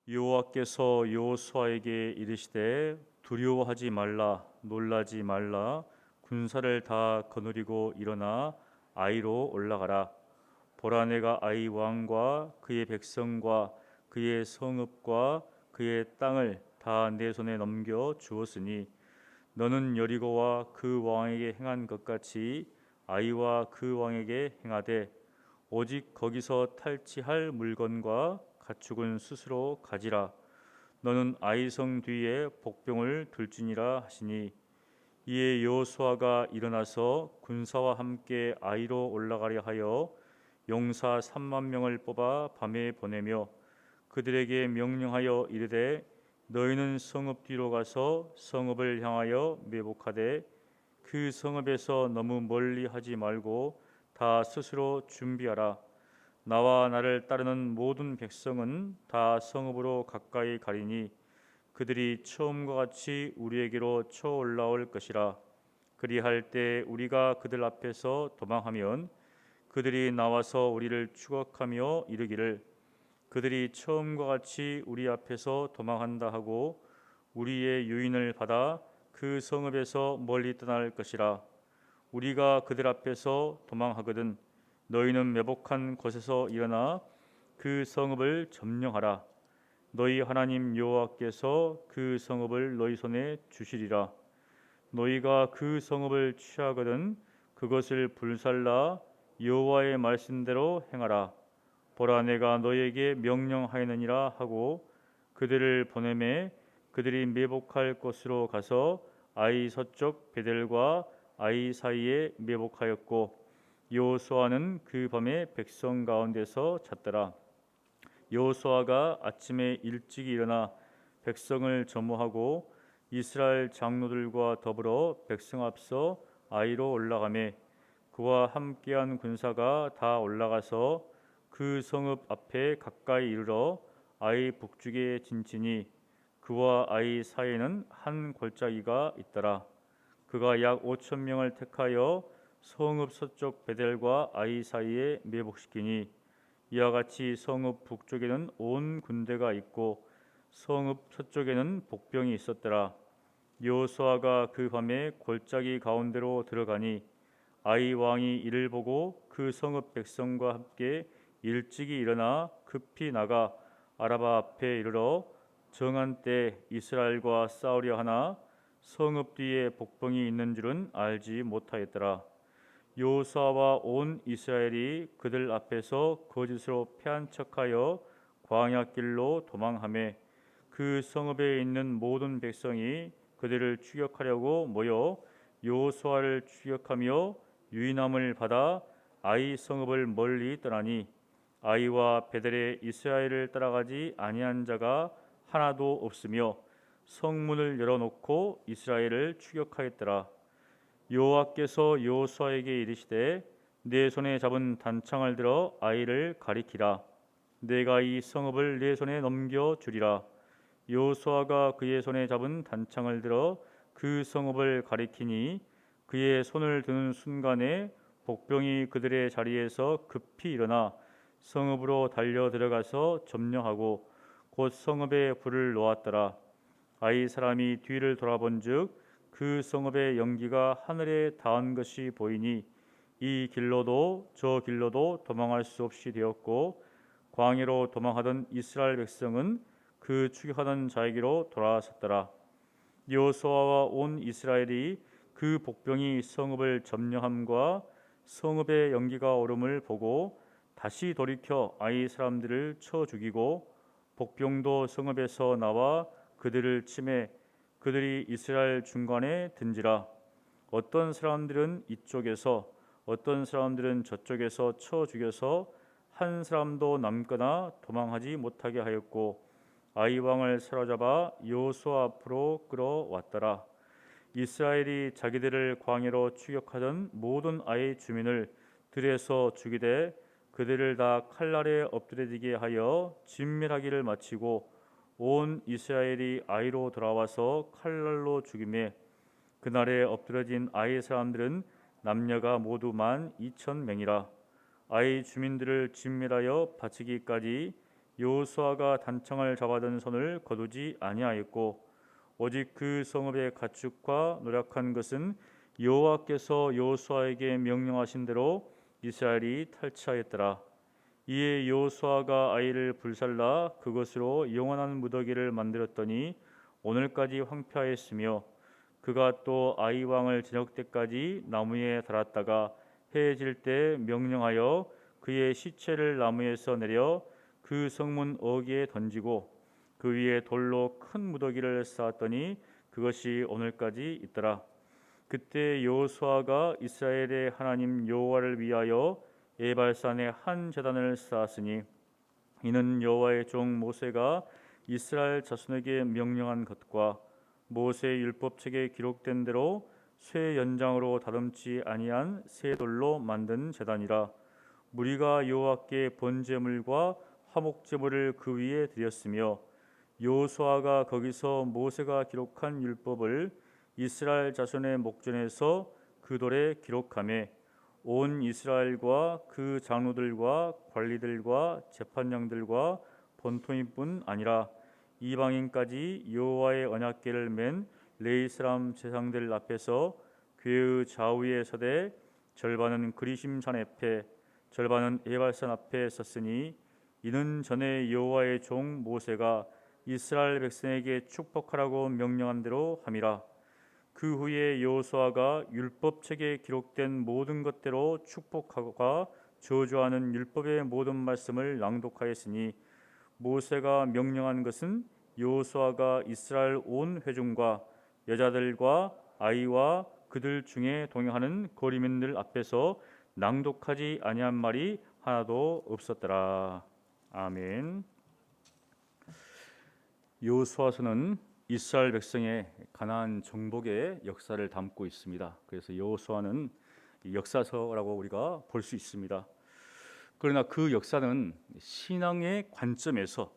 여호와께서 여호수아에게 이르시되 두려워하지 말라 놀라지 말라 군사를 다 거느리고 일어나 아이로 올라가라. 보라 내가 아이 왕과 그의 백성과 그의 성읍과 그의 땅을 다 내 손에 넘겨 주었으니 너는 여리고와 그 왕에게 행한 것 같이 아이와 그 왕에게 행하되 오직 거기서 탈취할 물건과 가축은 스스로 가지라. 너는 아이 성 뒤에 복병을 둘지니라 하시니 이에 여호수아가 일어나서 군사와 함께 아이로 올라가려 하여 용사 3만 명을 뽑아 밤에 보내며 그들에게 명령하여 이르되 너희는 성읍 뒤로 가서 성읍을 향하여 매복하되 그 성읍에서 너무 멀리 하지 말고 다 스스로 준비하라. 나와 나를 따르는 모든 백성은 다 성읍으로 가까이 가리니 그들이 처음과 같이 우리에게로 쳐 올라올 것이라. 그리할 때 우리가 그들 앞에서 도망하면 그들이 나와서 우리를 추격하며 이르기를 그들이 처음과 같이 우리 앞에서 도망한다 하고 우리의 유인을 받아 그 성읍에서 멀리 떠날 것이라. 우리가 그들 앞에서 도망하거든 너희는 매복한 곳에서 일어나 그 성읍을 점령하라. 너희 하나님 여호와께서 그 성읍을 너희 손에 주시리라. 너희가 그 성읍을 취하거든 그것을 불살라 여호와의 말씀대로 행하라. 보라 내가 너희에게 명령하였느니라 하고 그들을 보내매 그들이 매복할 곳으로 가서 아이 서쪽 베델과 아이 사이에 매복하였고 여호수아는 그 밤에 백성 가운데서 잤더라. 여호수아가 아침에 일찍 일어나 백성을 점호하고 이스라엘 장로들과 더불어 백성 앞서 아이로 올라가매 그와 함께한 군사가 다 올라가서 그 성읍 앞에 가까이 이르러 아이 북쪽에 진치니 그와 아이 사이에는 한 골짜기가 있더라. 그가 약 5천 명을 택하여 성읍 서쪽 베델과 아이 사이에 매복시키니 이와 같이 성읍 북쪽에는 온 군대가 있고 성읍 서쪽에는 복병이 있었더라. 여호수아가 그 밤에 골짜기 가운데로 들어가니 아이 왕이 이를 보고 그 성읍 백성과 함께 일찍이 일어나 급히 나가 아라바 앞에 이르러 정한 때 이스라엘과 싸우려 하나 성읍 뒤에 복병이 있는 줄은 알지 못하였더라. 여호수아와 온 이스라엘이 그들 앞에서 거짓으로 패한 척하여 광야길로 도망하매 그 성읍에 있는 모든 백성이 그들을 추격하려고 모여 여호수아를 추격하며 유인함을 받아 아이 성읍을 멀리 떠나니 아이와 베델에 이스라엘을 따라가지 아니한 자가 하나도 없으며 성문을 열어놓고 이스라엘을 추격하였더라. 여호와께서 여호수아에게 이르시되 내 손에 잡은 단창을 들어 아이를 가리키라. 내가 이 성읍을 내 손에 넘겨 주리라. 여호수아가 그의 손에 잡은 단창을 들어 그 성읍을 가리키니 그의 손을 드는 순간에 복병이 그들의 자리에서 급히 일어나 성읍으로 달려 들어가서 점령하고 곧 성읍에 불을 놓았더라. 아이 사람이 뒤를 돌아본즉 그 성읍의 연기가 하늘에 닿은 것이 보이니 이 길로도 저 길로도 도망할 수 없이 되었고 광야로 도망하던 이스라엘 백성은 그 추격하던 자에게로 돌아섰더라. 여호수아와 온 이스라엘이 그 복병이 성읍을 점령함과 성읍의 연기가 오름을 보고 다시 돌이켜 아이 사람들을 쳐 죽이고 복병도 성읍에서 나와 그들을 치매 그들이 이스라엘 중간에 든지라. 어떤 사람들은 이쪽에서 어떤 사람들은 저쪽에서 쳐 죽여서 한 사람도 남거나 도망하지 못하게 하였고 아이 왕을 사로잡아 여호수아 앞으로 끌어왔더라. 이스라엘이 자기들을 광야로 추격하던 모든 아이 주민을 들에서 죽이되 그들을 다 칼날에 엎드려지게 하여 진멸하기를 마치고 온 이스라엘이 아이로 돌아와서 칼날로 죽이매 그날에 엎드려진 아이 사람들은 남녀가 모두 12,000명이라. 아이 주민들을 진멸하여 바치기까지 여호수아가 단창을 잡아든 손을 거두지 아니하였고 오직 그 성읍의 가축과 노력한 것은 여호와께서 여호수아에게 명령하신 대로 이스라엘이 탈취하였더라. 이에 여호수아가 아이를 불살라 그것으로 영원한 무더기를 만들었더니 오늘까지 황폐하였으며 그가 또 아이 왕을 저녁 때까지 나무에 달았다가 해질 때 명령하여 그의 시체를 나무에서 내려 그 성문 어귀에 던지고 그 위에 돌로 큰 무더기를 쌓았더니 그것이 오늘까지 있더라. 그때 여호수아가 이스라엘의 하나님 여호와를 위하여 에발산에 한 제단을 쌓았으니 이는 여호와의 종 모세가 이스라엘 자손에게 명령한 것과 모세의 율법책에 기록된 대로 쇠 연장으로 다듬지 아니한 새 돌로 만든 제단이라. 무리가 여호와께 번제물과 화목제물을 그 위에 드렸으며 여호수아가 거기서 모세가 기록한 율법을 이스라엘 자손의 목전에서 그 돌에 기록하매 온 이스라엘과 그 장로들과 관리들과 재판장들과 본토인뿐 아니라 이방인까지 여호와의 언약궤를 맨 레위 사람 제상들 앞에서 궤의 좌우에 서되 절반은 그리심산 앞에 절반은 에발산 앞에 섰으니 이는 전에 여호와의 종 모세가 이스라엘 백성에게 축복하라고 명령한 대로 함이라. 그 후에 여호수아가 율법책에 기록된 모든 것대로 축복하고 저주하는 율법의 모든 말씀을 낭독하였으니 모세가 명령한 것은 여호수아가 이스라엘 온 회중과 여자들과 아이와 그들 중에 동행하는 거리민들 앞에서 낭독하지 아니한 말이 하나도 없었더라. 아멘. 여호수아서는 이스라엘 백성의 가나안 정복의 역사를 담고 있습니다. 그래서 여호수아는 역사서라고 우리가 볼 수 있습니다. 그러나 그 역사는 신앙의 관점에서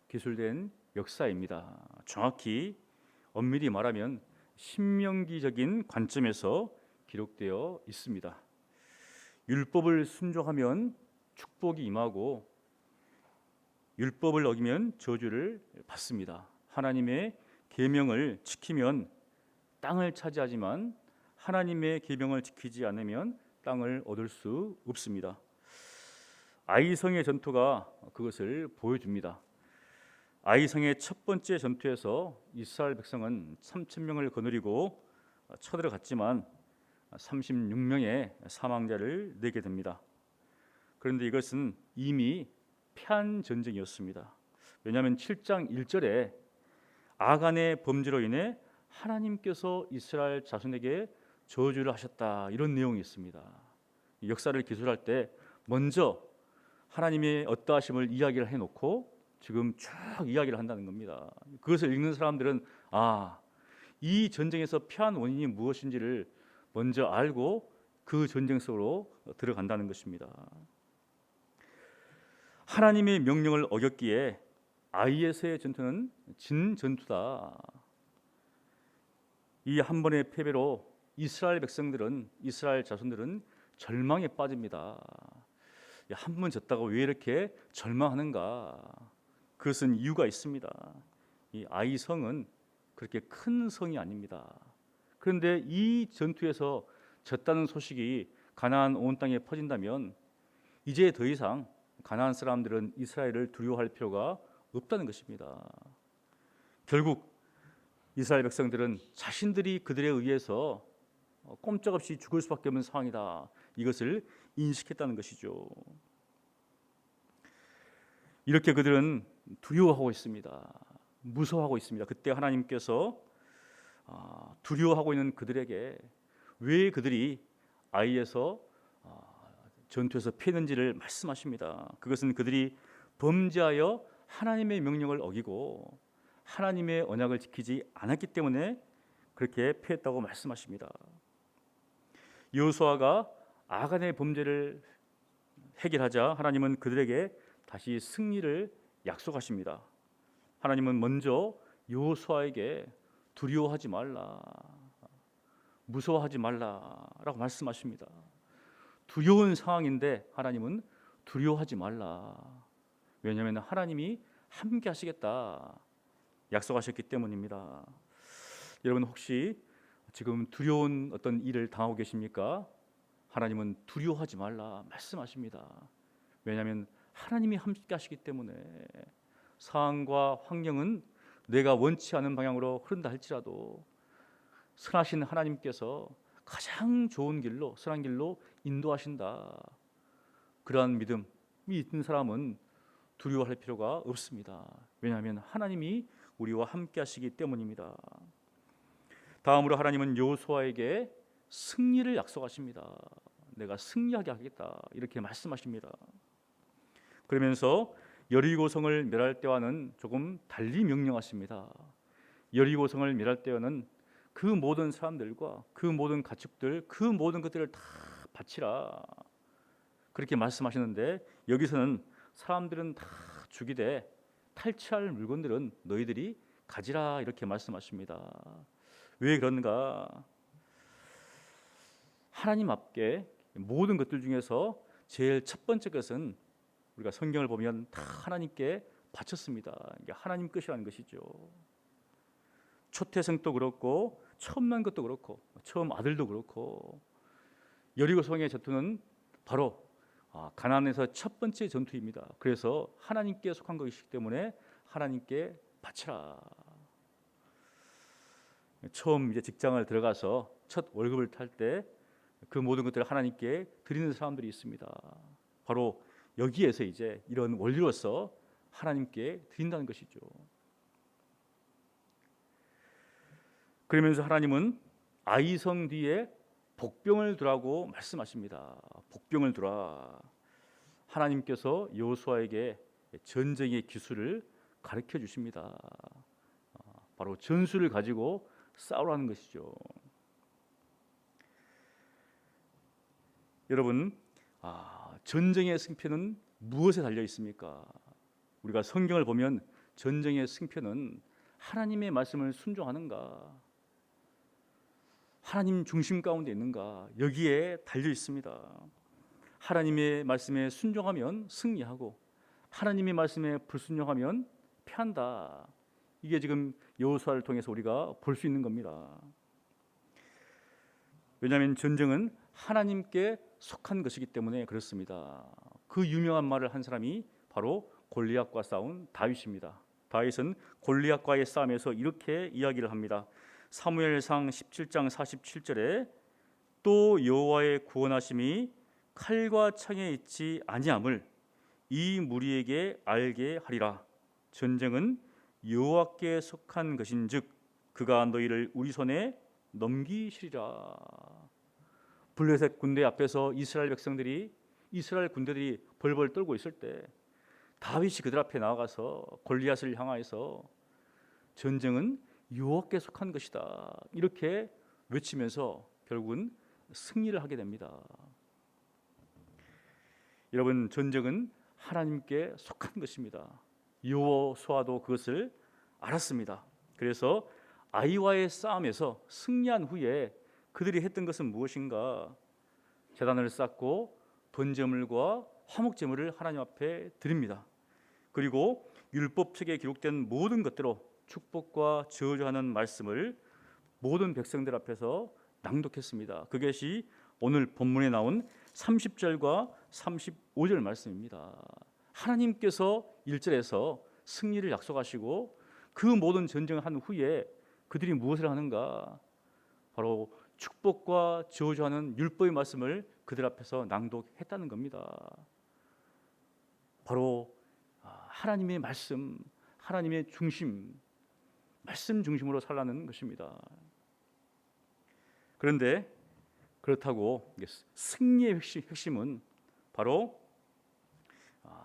기술된 역사입니다. 정확히 엄밀히 말하면 신명기적인 관점에서 기록되어 있습니다. 율법을 순종하면 축복이 임하고 율법을 어기면 저주를 받습니다. 하나님의 계명을 지키면 땅을 차지하지만 하나님의 계명을 지키지 않으면 땅을 얻을 수 없습니다. 아이성의 전투가 그것을 보여줍니다. 아이성의 첫 번째 전투에서 이스라엘 백성은 3,000명을 거느리고 쳐들어갔지만 36명의 사망자를 내게 됩니다. 그런데 이것은 이미 패한 전쟁이었습니다. 왜냐하면 7장 1절에 아간의 범죄로 인해 하나님께서 이스라엘 자손에게 저주를 하셨다, 이런 내용이 있습니다. 역사를 기술할 때 먼저 하나님의 어떠하심을 이야기를 해놓고 지금 쭉 이야기를 한다는 겁니다. 그것을 읽는 사람들은 이 전쟁에서 패한 원인이 무엇인지를 먼저 알고 그 전쟁 속으로 들어간다는 것입니다. 하나님의 명령을 어겼기에 아이에서의 전투는 진 전투다. 이 한 번의 패배로 이스라엘 백성들은, 이스라엘 자손들은 절망에 빠집니다. 한 번 졌다고 왜 이렇게 절망하는가? 그것은 이유가 있습니다. 이 아이 성은 그렇게 큰 성이 아닙니다. 그런데 이 전투에서 졌다는 소식이 가나안 온 땅에 퍼진다면 이제 더 이상 가나안 사람들은 이스라엘을 두려워할 필요가 없다는 것입니다. 결국 이스라엘 백성들은 자신들이 그들에 의해서 꼼짝없이 죽을 수밖에 없는 상황이다, 이것을 인식했다는 것이죠. 이렇게 그들은 두려워하고 있습니다. 무서워하고 있습니다. 그때 하나님께서 두려워하고 있는 그들에게 왜 그들이 아이에서 전투에서 패했는지를 말씀하십니다. 그것은 그들이 범죄하여 하나님의 명령을 어기고 하나님의 언약을 지키지 않았기 때문에 그렇게 패했다고 말씀하십니다. 여호수아가 아간의 범죄를 해결하자 하나님은 그들에게 다시 승리를 약속하십니다. 하나님은 먼저 여호수아에게 두려워하지 말라, 무서워하지 말라라고 말씀하십니다. 두려운 상황인데 하나님은 두려워하지 말라, 왜냐하면 하나님이 함께 하시겠다 약속하셨기 때문입니다. 여러분 혹시 지금 두려운 어떤 일을 당하고 계십니까? 하나님은 두려워하지 말라 말씀하십니다. 왜냐하면 하나님이 함께 하시기 때문에. 상황과 환경은 내가 원치 않은 방향으로 흐른다 할지라도 선하신 하나님께서 가장 좋은 길로, 선한 길로 인도하신다. 그러한 믿음이 있는 사람은 두려워할 필요가 없습니다. 왜냐하면 하나님이 우리와 함께 하시기 때문입니다. 다음으로 하나님은 여호수아에게 승리를 약속하십니다. 내가 승리하게 하겠다 이렇게 말씀하십니다. 그러면서 여리고성을 멸할 때와는 조금 달리 명령하십니다. 여리고성을 멸할 때와는 그 모든 사람들과 그 모든 가축들, 그 모든 것들을 다 바치라 그렇게 말씀하시는데, 여기서는 사람들은 다 죽이되 탈취할 물건들은 너희들이 가지라 이렇게 말씀하십니다. 왜 그런가? 하나님 앞에 모든 것들 중에서 제일 첫 번째 것은 우리가 성경을 보면 다 하나님께 바쳤습니다. 이게 하나님 것이라는 것이죠. 초태생도 그렇고 처음 난 것도 그렇고 처음 아들도 그렇고, 여리고성의 전투는 바로 가나안에서 첫 번째 전투입니다. 그래서 하나님께 속한 것이기 때문에 하나님께 바치라. 처음 이제 직장을 들어가서 첫 월급을 탈 때 그 모든 것들을 하나님께 드리는 사람들이 있습니다. 바로 여기에서 이제 이런 원리로서 하나님께 드린다는 것이죠. 그러면서 하나님은 아이성 뒤에 복병을 두라고 말씀하십니다. 복병을 두라. 하나님께서 여호수아에게 전쟁의 기술을 가르쳐 주십니다. 바로 전술을 가지고 싸우라는 것이죠. 여러분, 전쟁의 승패는 무엇에 달려 있습니까? 우리가 성경을 보면 전쟁의 승패는 하나님의 말씀을 순종하는가, 하나님 중심 가운데 있는가, 여기에 달려 있습니다. 하나님의 말씀에 순종하면 승리하고 하나님의 말씀에 불순종하면 패한다. 이게 지금 여호수아를 통해서 우리가 볼 수 있는 겁니다. 왜냐하면 전쟁은 하나님께 속한 것이기 때문에 그렇습니다. 그 유명한 말을 한 사람이 바로 골리앗과 싸운 다윗입니다. 다윗은 골리앗과의 싸움에서 이렇게 이야기를 합니다. 사무엘상 17장 47절에 또 여호와의 구원하심이 칼과 창에 있지 아니함을 이 무리에게 알게 하리라. 전쟁은 여호와께 속한 것인즉 그가 너희를 우리 손에 넘기시리라. 블레셋 군대 앞에서 이스라엘 군대들이 벌벌 떨고 있을 때 다윗이 그들 앞에 나아가서 골리앗을 향하여서 전쟁은 여호와께 속한 것이다 이렇게 외치면서 결국은 승리를 하게 됩니다. 여러분, 전쟁은 하나님께 속한 것입니다. 여호수아도 그것을 알았습니다. 그래서 아이와의 싸움에서 승리한 후에 그들이 했던 것은 무엇인가? 제단을 쌓고 번제물과 화목제물을 하나님 앞에 드립니다. 그리고 율법책에 기록된 모든 것대로 축복과 저주하는 말씀을 모든 백성들 앞에서 낭독했습니다. 그것이 오늘 본문에 나온 30절과 35절 말씀입니다. 하나님께서 1절에서 승리를 약속하시고 그 모든 전쟁을 한 후에 그들이 무엇을 하는가? 바로 축복과 저주하는 율법의 말씀을 그들 앞에서 낭독했다는 겁니다. 바로 하나님의 말씀, 하나님의 중심, 말씀 중심으로 살라는 것입니다. 그런데 그렇다고 승리의 핵심은 바로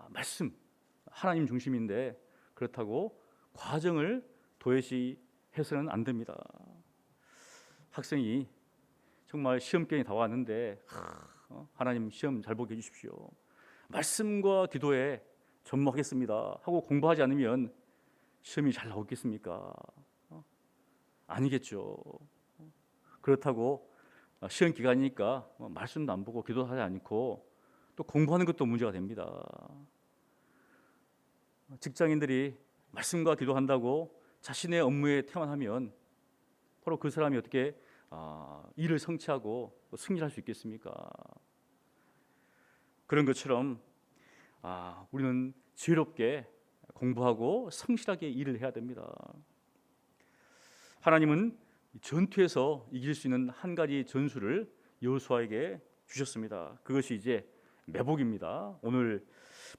말씀, 하나님 중심인데 그렇다고 과정을 도외시해서는 안 됩니다. 학생이 정말 시험경이 다 왔는데 하나님 시험 잘 보게 해주십시오. 말씀과 기도에 전무하겠습니다 하고 공부하지 않으면 시험이 잘 나오겠습니까? 아니겠죠. 그렇다고 시험 기간이니까 말씀도 안 보고 기도하지 않고 또 공부하는 것도 문제가 됩니다. 직장인들이 말씀과 기도한다고 자신의 업무에 태만하면 바로 그 사람이 어떻게 일을 성취하고 승리할 수 있겠습니까? 그런 것처럼 우리는 지혜롭게 공부하고 성실하게 일을 해야 됩니다. 하나님은 전투에서 이길 수 있는 한 가지 전술을 여호수아에게 주셨습니다. 그것이 이제 매복입니다. 오늘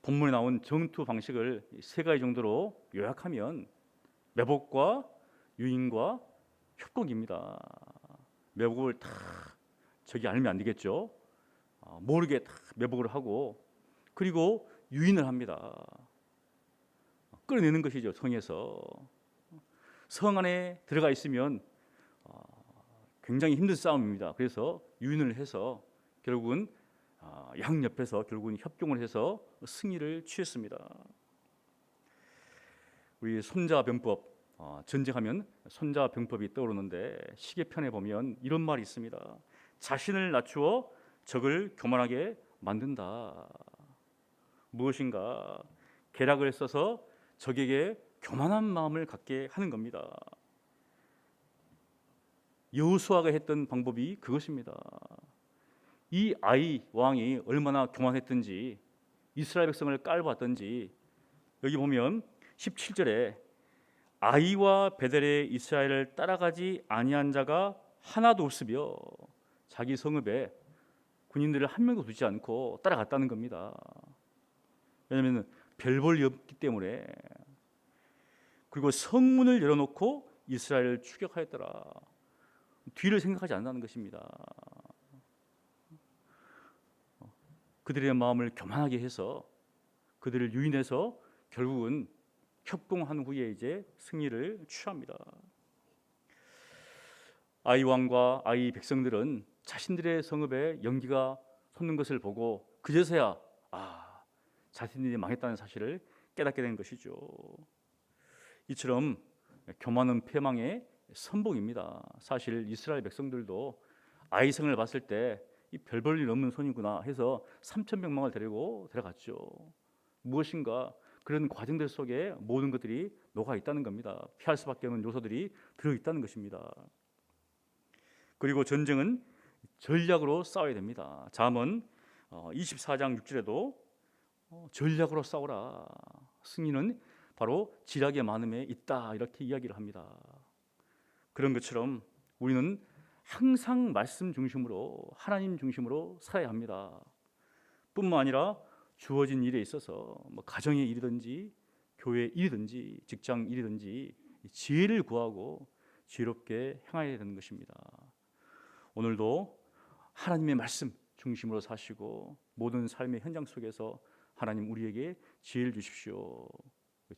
본문에 나온 전투 방식을 세 가지 정도로 요약하면 매복과 유인과 협곡입니다. 매복을 다 저기 알면 안 되겠죠. 모르게 다 매복을 하고 그리고 유인을 합니다. 끌어내는 것이죠. 성에서 성 안에 들어가 있으면 굉장히 힘든 싸움입니다. 그래서 유인을 해서 결국은 양 옆에서 결국은 협동을 해서 승리를 취했습니다. 우리 손자병법, 전쟁하면 손자병법이 떠오르는데 시계편에 보면 이런 말이 있습니다. 자신을 낮추어 적을 교만하게 만든다. 무엇인가 계략을 써서 적에게 교만한 마음을 갖게 하는 겁니다. 여호수아가 했던 방법이 그것입니다. 이 아이 왕이 얼마나 교만했던지 이스라엘 백성을 깔보았던지 여기 보면 17절에 아이와 베델의 이스라엘을 따라가지 아니한 자가 하나도 없으며 자기 성읍에 군인들을 한 명도 두지 않고 따라갔다는 겁니다. 왜냐하면 별 볼이 없기 때문에. 그리고 성문을 열어놓고 이스라엘을 추격하였더라. 뒤를 생각하지 않는다는 것입니다. 그들의 마음을 교만하게 해서 그들을 유인해서 결국은 협공한 후에 이제 승리를 취합니다. 아이 왕과 아이 백성들은 자신들의 성읍에 연기가 솟는 것을 보고 그제서야 자신들이 망했다는 사실을 깨닫게 된 것이죠. 이처럼 교만은 패망의 선봉입니다. 사실 이스라엘 백성들도 아이 성을 봤을 때 이 별 볼 일 없는 손이구나 해서 3,000명망을 데리고 들어갔죠. 무엇인가 그런 과정들 속에 모든 것들이 녹아 있다는 겁니다. 피할 수밖에 없는 요소들이 들어 있다는 것입니다. 그리고 전쟁은 전략으로 싸워야 됩니다. 잠언 24장 6절에도 전략으로 싸우라. 승리는 바로 지략의 많음에 있다. 이렇게 이야기를 합니다. 그런 것처럼 우리는 항상 말씀 중심으로 하나님 중심으로 살아야 합니다. 뿐만 아니라 주어진 일에 있어서 가정의 일이든지 교회 일이든지 직장 일이든지 지혜를 구하고 지혜롭게 행해야 되는 것입니다. 오늘도 하나님의 말씀 중심으로 사시고 모든 삶의 현장 속에서 하나님 우리에게 지혜를 주십시오.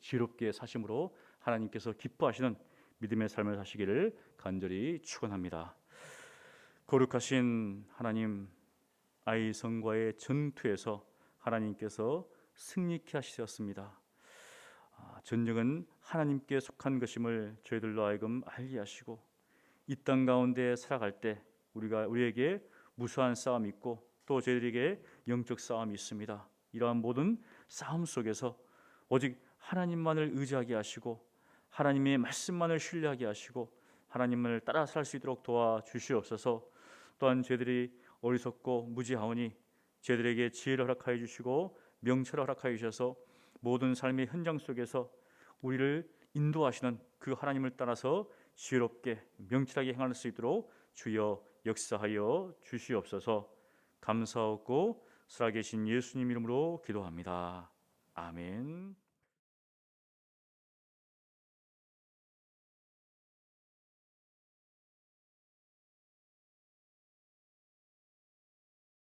지혜롭게 사심으로 하나님께서 기뻐하시는 믿음의 삶을 사시기를 간절히 축원합니다. 거룩하신 하나님, 아이 성과의 전투에서 하나님께서 승리케 하시었습니다. 전쟁은 하나님께 속한 것임을 저희들로 하여금 알게 하시고 이 땅 가운데 살아갈 때 우리에게 무수한 싸움이 있고 또 저희들에게 영적 싸움이 있습니다. 이러한 모든 싸움 속에서 오직 하나님만을 의지하게 하시고 하나님의 말씀만을 신뢰하게 하시고 하나님을 따라 살 수 있도록 도와주시옵소서. 또한 저희들이 어리석고 무지하오니 저희들에게 지혜를 허락하여 주시고 명철을 허락하여 주셔서 모든 삶의 현장 속에서 우리를 인도하시는 그 하나님을 따라서 지혜롭게 명철하게 행할 수 있도록 주여 역사하여 주시옵소서. 감사하고 살아계신 예수님 이름으로 기도합니다. 아멘.